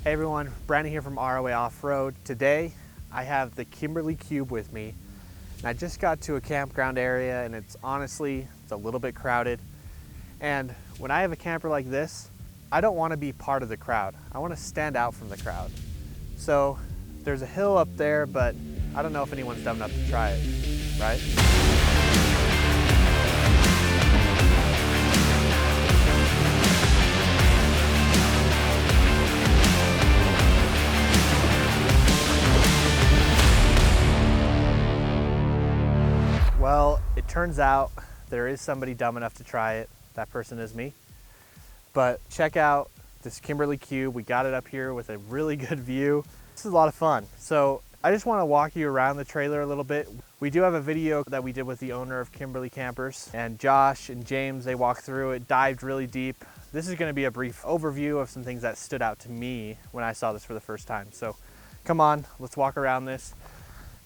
Hey everyone, Brandon here from ROA Off-Road. Today I have the Kimberley Kube with me. And I just got to a campground area and it's a little bit crowded. And when I have a camper like this, I don't want to be part of the crowd. I want to stand out from the crowd. So there's a hill up there, but I don't know if anyone's dumb enough to try it, right? Well, it turns out there is somebody dumb enough to try it. That person is me. But check out this Kimberley Kube. We got it up here with a really good view. This is a lot of fun. So I just want to walk you around the trailer a little bit. We do have a video that we did with the owner of Kimberley Campers, and Josh and James, they walked through it, dived really deep. This is going to be a brief overview of some things that stood out to me when I saw this for the first time. So come on, let's walk around this.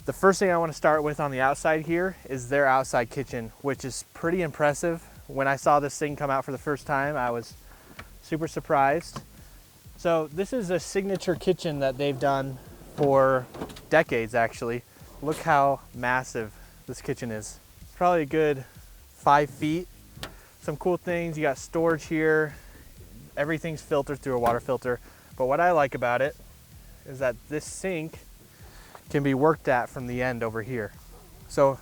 The first thing I want to start with on the outside here is their outside kitchen, which is pretty impressive. When I saw this thing come out for the first time, I was super surprised. So this is a signature kitchen that they've done for decades, actually. Look how massive this kitchen is. It's probably a good 5 feet. Some cool things, you got storage here. Everything's filtered through a water filter. But what I like about it is that this sink can be worked at from the end over here. So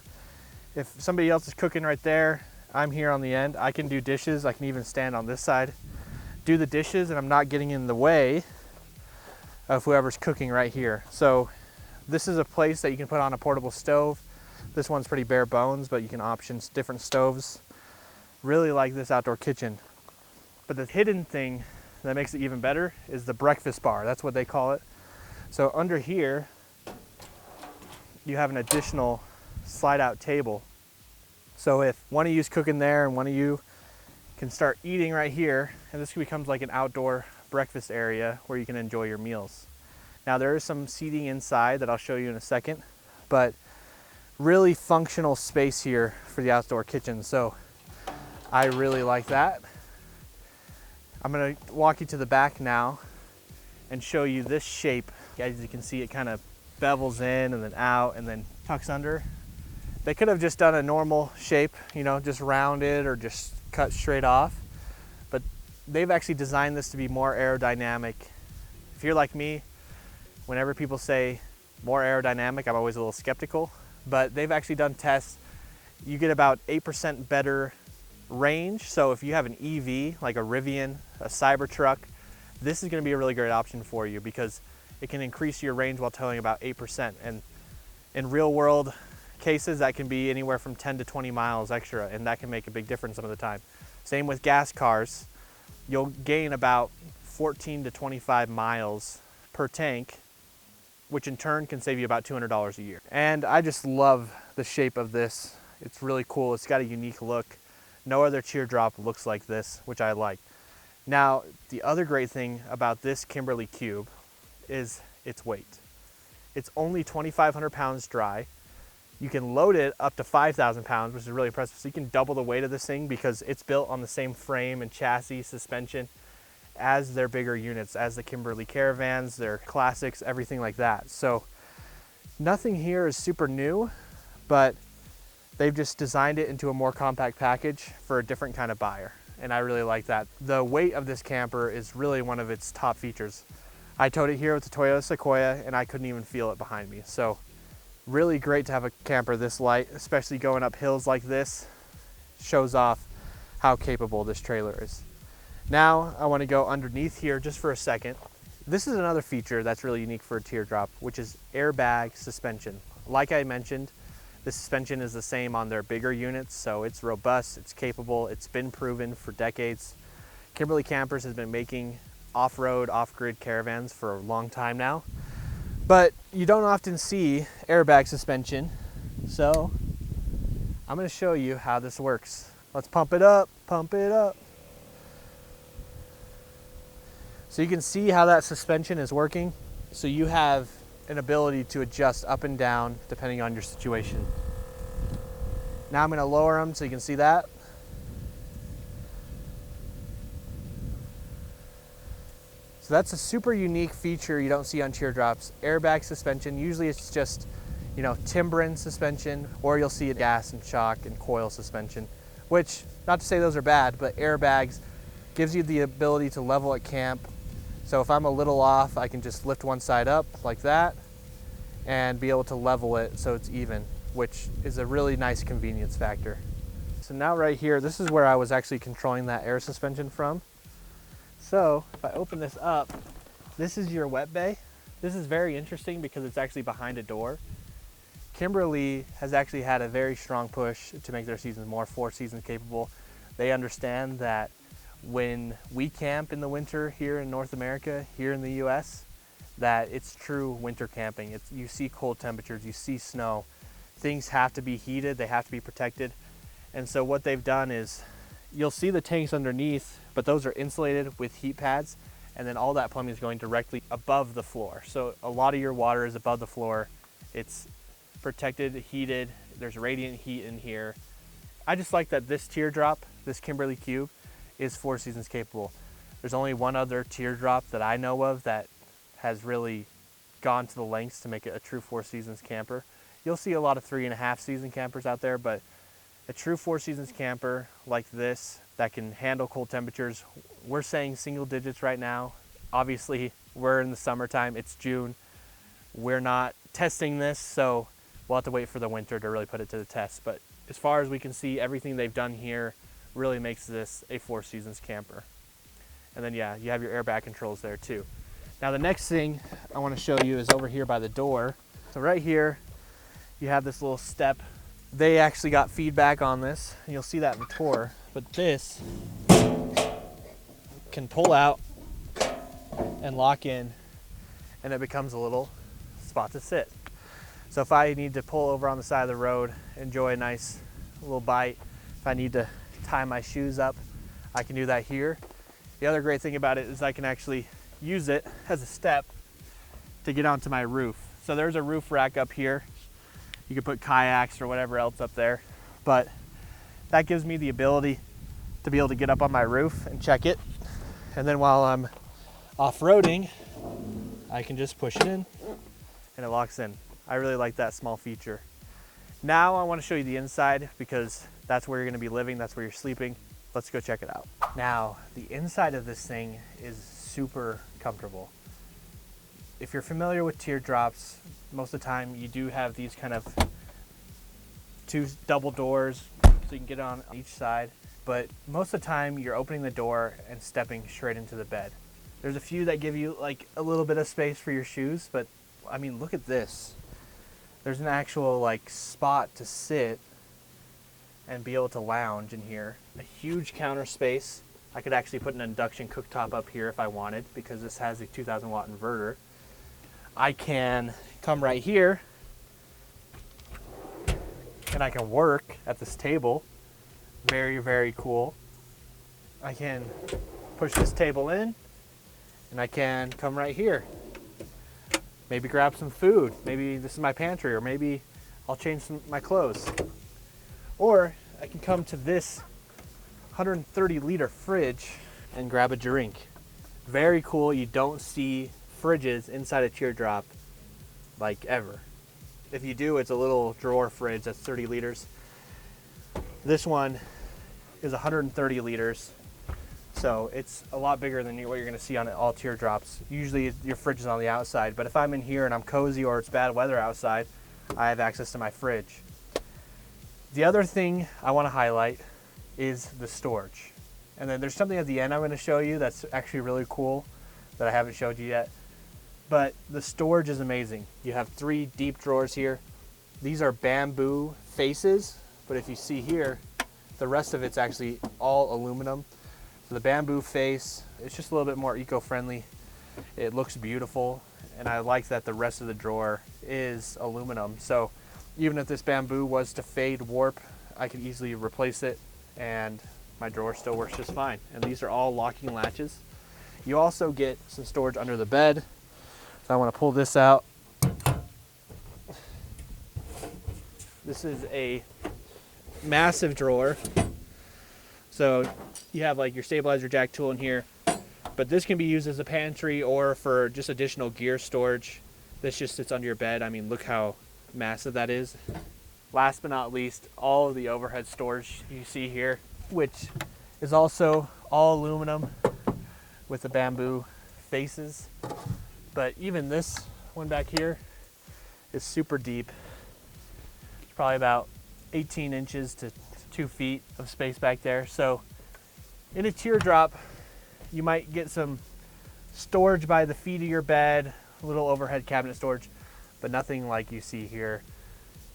if somebody else is cooking right there, I'm here on the end. I can do dishes. I can even stand on this side, do the dishes, and I'm not getting in the way of whoever's cooking right here. So this is a place that you can put on a portable stove. This one's pretty bare bones, but you can option different stoves. Really like this outdoor kitchen. But the hidden thing that makes it even better is the breakfast bar. That's what they call it. So under here, you have an additional slide out table. So if one of you's cooking there and one of you can start eating right here, and this becomes like an outdoor breakfast area where you can enjoy your meals. Now there is some seating inside that I'll show you in a second, but really functional space here for the outdoor kitchen. So I really like that. I'm gonna walk you to the back now and show you this shape. As you can see, it kind of bevels in and then out and then tucks under. They could have just done a normal shape, you know, just rounded or just cut straight off, but they've actually designed this to be more aerodynamic. If you're like me, whenever people say more aerodynamic, I'm always a little skeptical, but they've actually done tests. You get about 8% better range. So if you have an EV, like a Rivian, a Cybertruck, this is gonna be a really great option for you because it can increase your range while towing about 8%. And in real world cases, that can be anywhere from 10 to 20 miles extra, and that can make a big difference some of the time. Same with gas cars. You'll gain about 14 to 25 miles per tank, which in turn can save you about $200 a year. And I just love the shape of this. It's really cool. It's got a unique look. No other teardrop looks like this, which I like. Now, the other great thing about this Kimberley Kube is its weight. It's only 2,500 pounds dry. You can load it up to 5,000 pounds, which is really impressive. So you can double the weight of this thing because it's built on the same frame and chassis suspension as their bigger units, as the Kimberley Caravans, their classics, everything like that. So nothing here is super new, but they've just designed it into a more compact package for a different kind of buyer. And I really like that. The weight of this camper is really one of its top features. I towed it here with the Toyota Sequoia and I couldn't even feel it behind me. So really great to have a camper this light, especially going up hills like this. Shows off how capable this trailer is. Now I want to go underneath here just for a second. This is another feature that's really unique for a teardrop, which is airbag suspension. Like I mentioned, the suspension is the same on their bigger units, so it's robust, it's capable, it's been proven for decades. Kimberley Campers has been making off-road, off-grid caravans for a long time now, but you don't often see airbag suspension, so I'm going to show you how this works. Let's pump it up, pump it up. So you can see how that suspension is working. So you have an ability to adjust up and down depending on your situation. Now I'm going to lower them so you can see that. So So that's a super unique feature you don't see on teardrops. Airbag suspension, usually it's just, you know, Timbrin suspension, or you'll see a gas and shock and coil suspension, which, not to say those are bad, but airbags gives you the ability to level at camp. So if I'm a little off, I can just lift one side up like that and be able to level it so it's even, which is a really nice convenience factor. So now right here, this is where I was actually controlling that air suspension from. So if I open this up, this is your wet bay. This is very interesting because it's actually behind a door. Kimberley has actually had a very strong push to make their seasons more 4-season capable. They understand that when we camp in the winter here in North America, here in the US, that it's true winter camping. You see cold temperatures, you see snow. Things have to be heated, they have to be protected. And so what they've done is, you'll see the tanks underneath, but those are insulated with heat pads, and then all that plumbing is going directly above the floor. So a lot of your water is above the floor. It's protected, heated, there's radiant heat in here. I just like that this teardrop, this Kimberley Kube, is 4 seasons capable. There's only one other teardrop that I know of that has really gone to the lengths to make it a true 4 seasons camper. You'll see a lot of 3.5 season campers out there, but a true 4 seasons camper like this that can handle cold temperatures, we're saying single digits right now. Obviously, we're in the summertime, it's June. We're not testing this, so we'll have to wait for the winter to really put it to the test. But as far as we can see, everything they've done here really makes this a 4 seasons camper. And then yeah, you have your airbag controls there too. Now the next thing I want to show you is over here by the door. So right here, you have this little step. They actually got feedback on this, and you'll see that in the tour, but this can pull out and lock in, and it becomes a little spot to sit. So if I need to pull over on the side of the road, enjoy a nice little bite, if I need to tie my shoes up, I can do that here. The other great thing about it is I can actually use it as a step to get onto my roof. So there's a roof rack up here. You could put kayaks or whatever else up there, but that gives me the ability to be able to get up on my roof and check it. And then while I'm off-roading, I can just push it in and it locks in. I really like that small feature. Now I want to show you the inside because that's where you're going to be living, that's where you're sleeping. Let's go check it out. Now, the inside of this thing is super comfortable. If you're familiar with teardrops, most of the time you do have these kind of 2 double doors so you can get on each side, but most of the time you're opening the door and stepping straight into the bed. There's a few that give you like a little bit of space for your shoes, but I mean, look at this. There's an actual like spot to sit and be able to lounge in here. A huge counter space. I could actually put an induction cooktop up here if I wanted because this has a 2000 watt inverter. I can come right here and I can work at this table. Very, very cool. I can push this table in and I can come right here. Maybe grab some food. Maybe this is my pantry, or maybe I'll change my clothes. Or I can come to this 130 liter fridge and grab a drink. Very cool. You don't see fridges inside a teardrop like ever. If you do, it's a little drawer fridge that's 30 liters. This one is 130 liters. So it's a lot bigger than what you're gonna see on all teardrops. Usually your fridge is on the outside, but if I'm in here and I'm cozy or it's bad weather outside, I have access to my fridge. The other thing I wanna highlight is the storage. And then there's something at the end I'm gonna show you that's actually really cool that I haven't showed you yet. But the storage is amazing. You have 3 deep drawers here. These are bamboo faces, but if you see here, the rest of it's actually all aluminum. So the bamboo face, it's just a little bit more eco-friendly. It looks beautiful, and I like that the rest of the drawer is aluminum. So even if this bamboo was to fade, warp, I could easily replace it and my drawer still works just fine. And these are all locking latches. You also get some storage under the bed. So I want to pull this out. This is a massive drawer. So you have like your stabilizer jack tool in here, But this can be used as a pantry or for just additional gear storage. This just sits under your bed. I mean, look how massive that is. Last but not least, all of the overhead storage you see here, which is also all aluminum with the bamboo faces. But even this one back here is super deep. It's probably about 18 inches to 2 feet of space back there. So in a teardrop, you might get some storage by the feet of your bed, a little overhead cabinet storage, but nothing like you see here.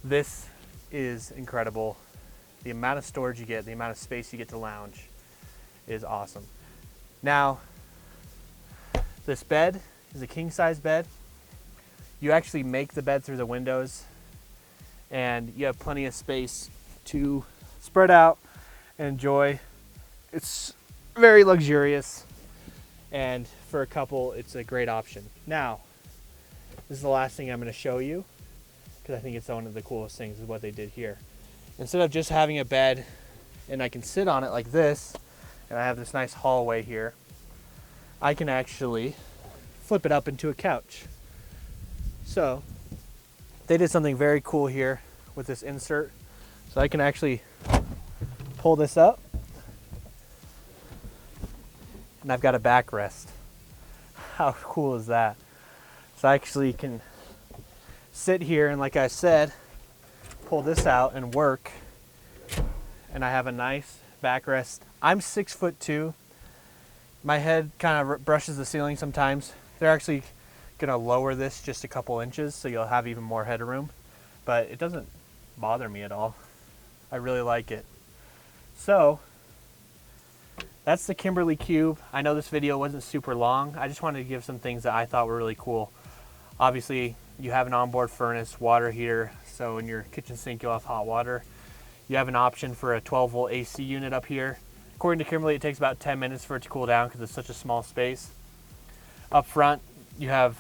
This is incredible. The amount of storage you get, the amount of space you get to lounge is awesome. Now, this bed is a king size bed. You actually make the bed through the windows and you have plenty of space to spread out and enjoy. It's very luxurious, and for a couple, it's a great option. Now, this is the last thing I'm going to show you, because I think it's one of the coolest things is what they did here. Instead of just having a bed and I can sit on it like this, and I have this nice hallway here, I can actually flip it up into a couch. So they did something very cool here with this insert. So I can actually pull this up and I've got a backrest. How cool is that? So I actually can sit here and, like I said, pull this out and work, and I have a nice backrest. I'm 6'2". My head kind of brushes the ceiling sometimes. They're actually gonna lower this just a couple inches so you'll have even more headroom, but it doesn't bother me at all. I really like it. So that's the Kimberley Kube. I know this video wasn't super long. I just wanted to give some things that I thought were really cool. Obviously, you have an onboard furnace, water heater, so in your kitchen sink you'll have hot water. You have an option for a 12-volt AC unit up here. According to Kimberley, it takes about 10 minutes for it to cool down because it's such a small space. Up front, you have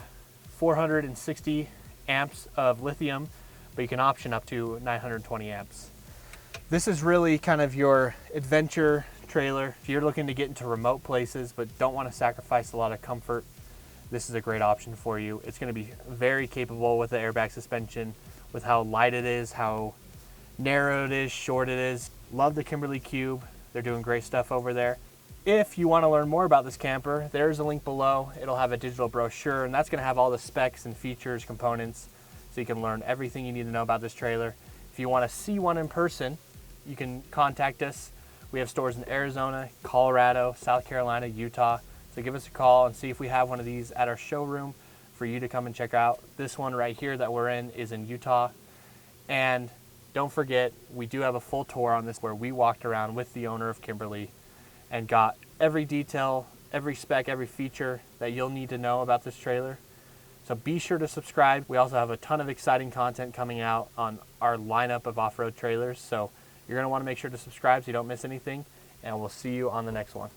460 amps of lithium, but you can option up to 920 amps. This is really kind of your adventure trailer. If you're looking to get into remote places but don't want to sacrifice a lot of comfort, this is a great option for you. It's going to be very capable with the airbag suspension, with how light it is, how narrow it is, short it is. Love the Kimberley Kube. They're doing great stuff over there. If you want to learn more about this camper, there's a link below. It'll have a digital brochure, and that's going to have all the specs and features, components, so you can learn everything you need to know about this trailer. If you want to see one in person, you can contact us. We have stores in Arizona, Colorado, South Carolina, Utah. So give us a call and see if we have one of these at our showroom for you to come and check out. This one right here that we're in is in Utah. And don't forget, we do have a full tour on this where we walked around with the owner of Kimberley and got every detail, every spec, every feature that you'll need to know about this trailer. So be sure to subscribe. We also have a ton of exciting content coming out on our lineup of off-road trailers. So you're going to want to make sure to subscribe so you don't miss anything. And we'll see you on the next one.